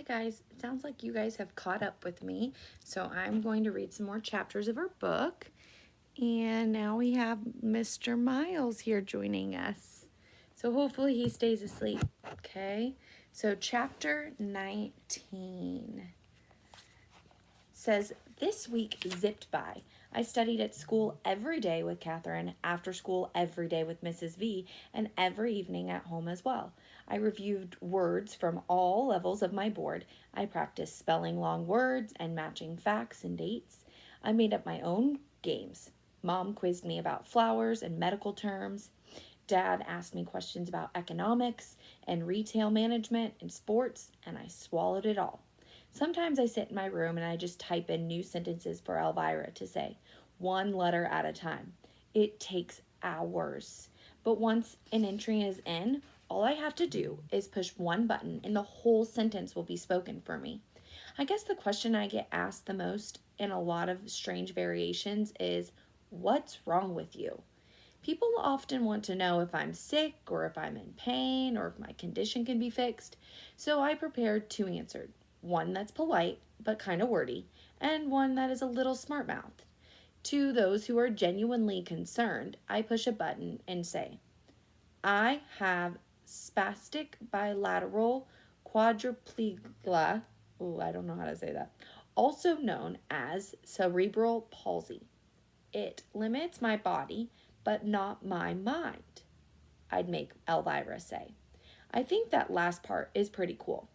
guys, it sounds like you guys have caught up with me. So I'm going to read some more chapters of our book. And now we have Mr. Miles here joining us. So hopefully he stays asleep. Okay. So chapter 19 says, "This week zipped by. I studied at school every day with Catherine, after school every day with Mrs. V, and every evening at home as well. I reviewed words from all levels of my board. I practiced spelling long words and matching facts and dates. I made up my own games. Mom quizzed me about flowers and medical terms. Dad asked me questions about economics and retail management and sports, and I swallowed it all. Sometimes I sit in my room and I just type in new sentences for Elvira to say, one letter at a time. It takes hours. But once an entry is in, all I have to do is push one button and the whole sentence will be spoken for me. I guess the question I get asked the most in a lot of strange variations is, what's wrong with you? People often want to know if I'm sick or if I'm in pain or if my condition can be fixed. So I prepared two answers, one that's polite but kind of wordy, and one that is a little smart mouthed. To those who are genuinely concerned, I push a button and say, I have spastic bilateral quadriplegia, I don't know how to say that, also known as cerebral palsy. It limits my body, but not my mind, I'd make Elvira say. I think that last part is pretty cool.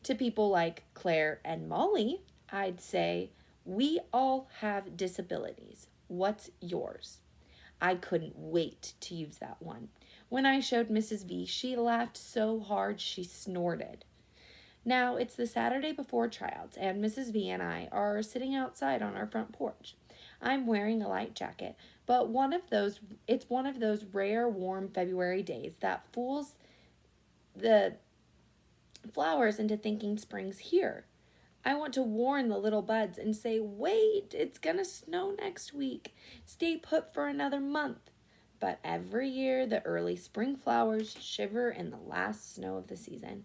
To people like Claire and Molly, I'd say, we all have disabilities. What's yours? I couldn't wait to use that one. When I showed Mrs. V, she laughed so hard she snorted. Now it's the Saturday before tryouts, and Mrs. V and I are sitting outside on our front porch. I'm wearing a light jacket, but it's one of those rare warm February days that fools the flowers into thinking spring's here. I want to warn the little buds and say, wait, it's gonna snow next week. Stay put for another month. But every year, the early spring flowers shiver in the last snow of the season.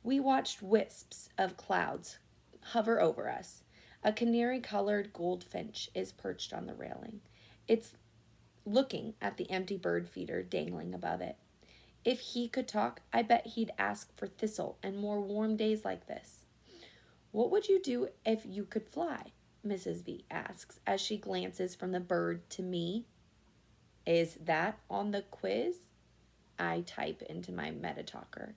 We watched wisps of clouds hover over us. A canary-colored goldfinch is perched on the railing. It's looking at the empty bird feeder dangling above it. If he could talk, I bet he'd ask for thistle and more warm days like this. What would you do if you could fly? Mrs. V asks as she glances from the bird to me. Is that on the quiz? I type into my MetaTalker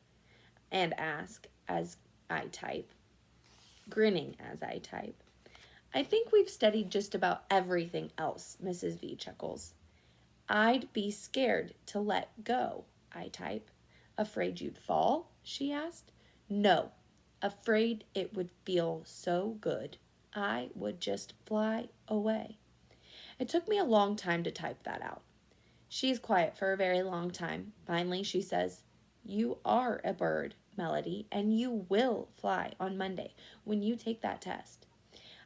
and ask as I type, grinning as I type. I think we've studied just about everything else, Mrs. V chuckles. I'd be scared to let go, I type. Afraid you'd fall? She asked. No, afraid it would feel so good. I would just fly away. It took me a long time to type that out. She's quiet for a very long time. Finally, she says, you are a bird, Melody, and you will fly on Monday when you take that test.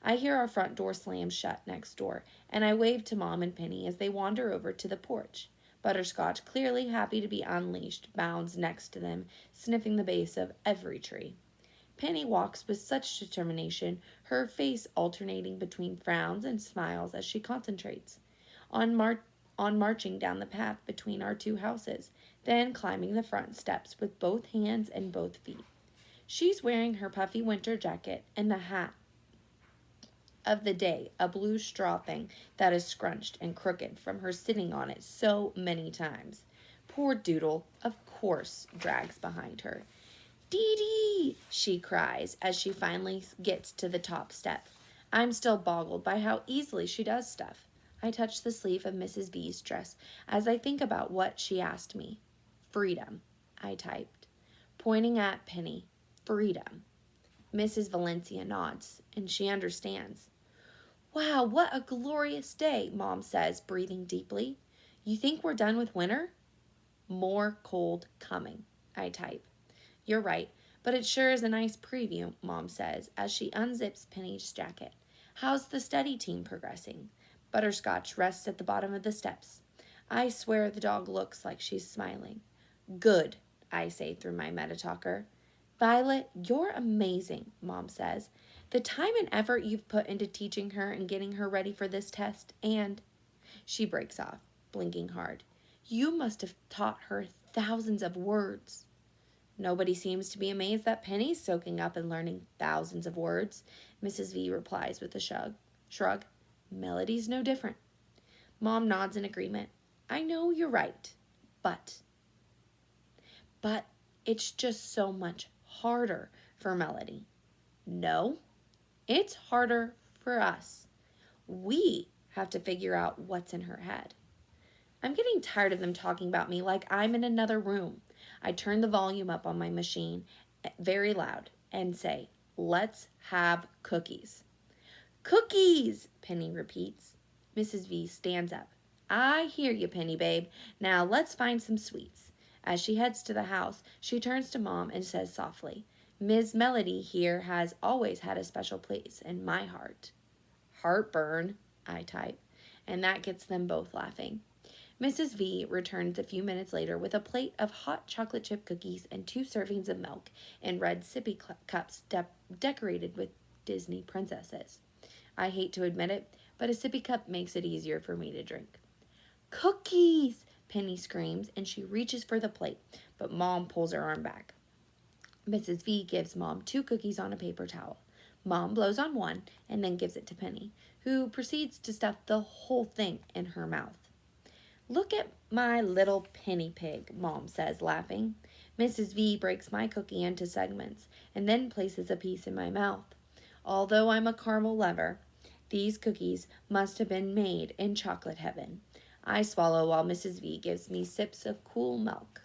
I hear our front door slam shut next door, and I wave to Mom and Penny as they wander over to the porch. Butterscotch, clearly happy to be unleashed, bounds next to them, sniffing the base of every tree. Penny walks with such determination, her face alternating between frowns and smiles as she concentrates on marching down the path between our two houses, then climbing the front steps with both hands and both feet. She's wearing her puffy winter jacket and the hat of the day, a blue straw thing that is scrunched and crooked from her sitting on it so many times. Poor Doodle, of course, drags behind her. Dee Dee, she cries as she finally gets to the top step. I'm still boggled by how easily she does stuff. I touch the sleeve of Mrs. V's dress as I think about what she asked me. Freedom, I typed, pointing at Penny. Freedom. Mrs. Valencia nods, and she understands. Wow, what a glorious day, Mom says, breathing deeply. You think we're done with winter? More cold coming, I type. You're right, but it sure is a nice preview, Mom says as she unzips Penny's jacket. How's the study team progressing? Butterscotch rests at the bottom of the steps. I swear the dog looks like she's smiling. Good, I say through my MetaTalker. Violet, you're amazing, Mom says. The time and effort you've put into teaching her and getting her ready for this test, and she breaks off, blinking hard. You must have taught her thousands of words. Nobody seems to be amazed that Penny's soaking up and learning thousands of words, Mrs. V replies with a shrug. Melody's no different. Mom nods in agreement. I know you're right, but it's just so much harder for Melody. No, it's harder for us. We have to figure out what's in her head. I'm getting tired of them talking about me like I'm in another room. I turn the volume up on my machine very loud and say, let's have cookies. Cookies, Penny repeats. Mrs. V stands up. I hear you, Penny, babe. Now let's find some sweets. As she heads to the house, she turns to Mom and says softly, Ms. Melody here has always had a special place in my heart. Heartburn, I type, and that gets them both laughing. Mrs. V returns a few minutes later with a plate of hot chocolate chip cookies and 2 servings of milk in red sippy cups decorated with Disney princesses. I hate to admit it, but a sippy cup makes it easier for me to drink. Cookies! Penny screams, and she reaches for the plate, but Mom pulls her arm back. Mrs. V gives Mom 2 cookies on a paper towel. Mom blows on one and then gives it to Penny, who proceeds to stuff the whole thing in her mouth. Look at my little Penny pig, Mom says, laughing. Mrs. V breaks my cookie into segments and then places a piece in my mouth. Although I'm a caramel lover, these cookies must have been made in chocolate heaven. I swallow while Mrs. V gives me sips of cool milk.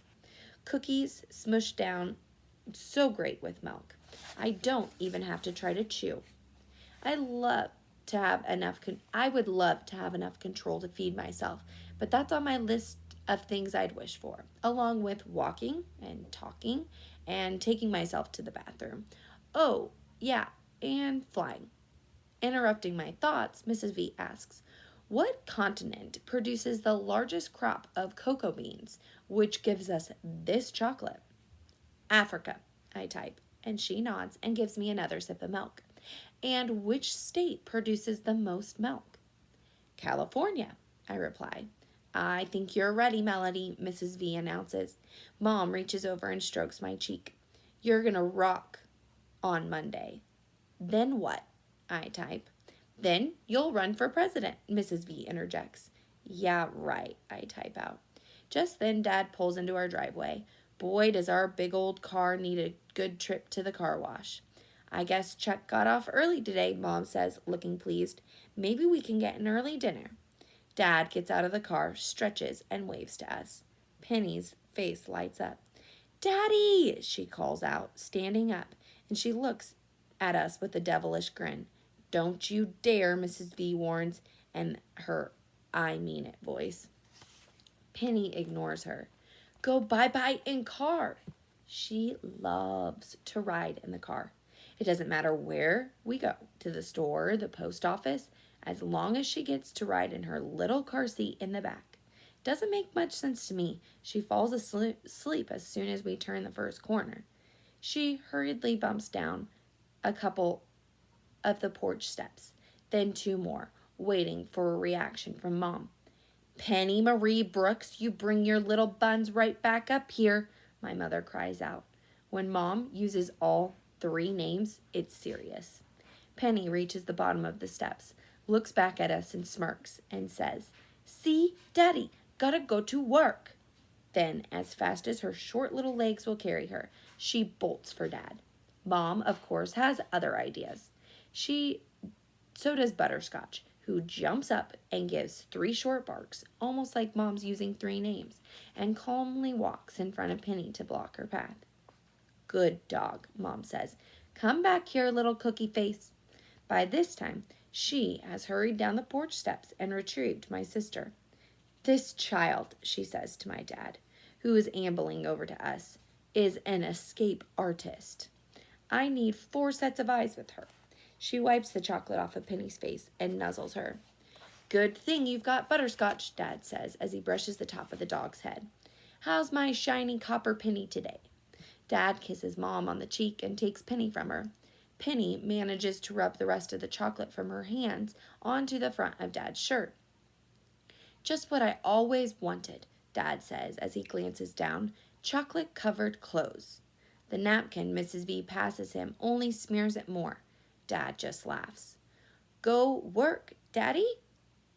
Cookies smushed down so great with milk. I don't even have to try to chew. I would love to have enough control to feed myself, but that's on my list of things I'd wish for, along with walking and talking and taking myself to the bathroom. Oh, yeah, and flying. Interrupting my thoughts, Mrs. V asks, what continent produces the largest crop of cocoa beans, which gives us this chocolate? Africa, I type, and she nods and gives me another sip of milk. And which state produces the most milk? California, I reply. I think you're ready, Melody, Mrs. V announces. Mom reaches over and strokes my cheek. You're gonna rock on Monday. Then what? I type. Then you'll run for president, Mrs. V interjects. Yeah, right, I type out. Just then Dad pulls into our driveway. Boy, does our big old car need a good trip to the car wash. I guess Chuck got off early today, Mom says, looking pleased. Maybe we can get an early dinner. Dad gets out of the car, stretches, and waves to us. Penny's face lights up. Daddy, she calls out, standing up, and she looks at us with a devilish grin. Don't you dare, Mrs. V warns, and her I mean it voice. Penny ignores her. Go bye-bye in car. She loves to ride in the car. It doesn't matter where we go, to the store, the post office, as long as she gets to ride in her little car seat in the back. Doesn't make much sense to me. She falls asleep as soon as we turn the first corner. She hurriedly bumps down a couple of the porch steps, then 2 more, waiting for a reaction from Mom. Penny Marie Brooks, you bring your little buns right back up here, my mother cries out. When Mom uses all 3 names, it's serious. Penny reaches the bottom of the steps, looks back at us and smirks, and says, See, Daddy, gotta go to work. Then, as fast as her short little legs will carry her, she bolts for Dad. Mom, of course, has other ideas. So does Butterscotch, who jumps up and gives 3 short barks, almost like Mom's using 3 names, and calmly walks in front of Penny to block her path. Good dog, Mom says. Come back here, little cookie face. By this time, she has hurried down the porch steps and retrieved my sister. This child, she says to my dad, who is ambling over to us, is an escape artist. I need 4 sets of eyes with her. She wipes the chocolate off of Penny's face and nuzzles her. Good thing you've got Butterscotch, Dad says as he brushes the top of the dog's head. How's my shiny copper penny today? Dad kisses Mom on the cheek and takes Penny from her. Penny manages to rub the rest of the chocolate from her hands onto the front of Dad's shirt. Just what I always wanted, Dad says as he glances down. Chocolate-covered clothes. The napkin Mrs. V passes him only smears it more. Dad just laughs. Go work, Daddy?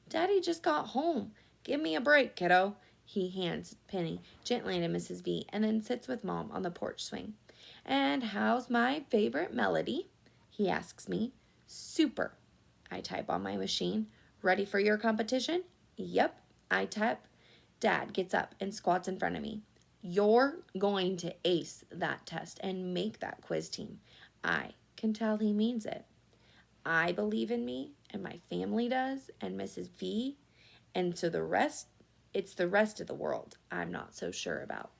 Daddy just got home. Give me a break, kiddo. He hands Penny gently to Mrs. V and then sits with Mom on the porch swing. And how's my favorite melody? He asks me. Super, I type on my machine. Ready for your competition? Yep, I type. Dad gets up and squats in front of me. You're going to ace that test and make that quiz team. I can tell he means it. I believe in me, and my family does, and Mrs. V, and so it's the rest of the world I'm not so sure about.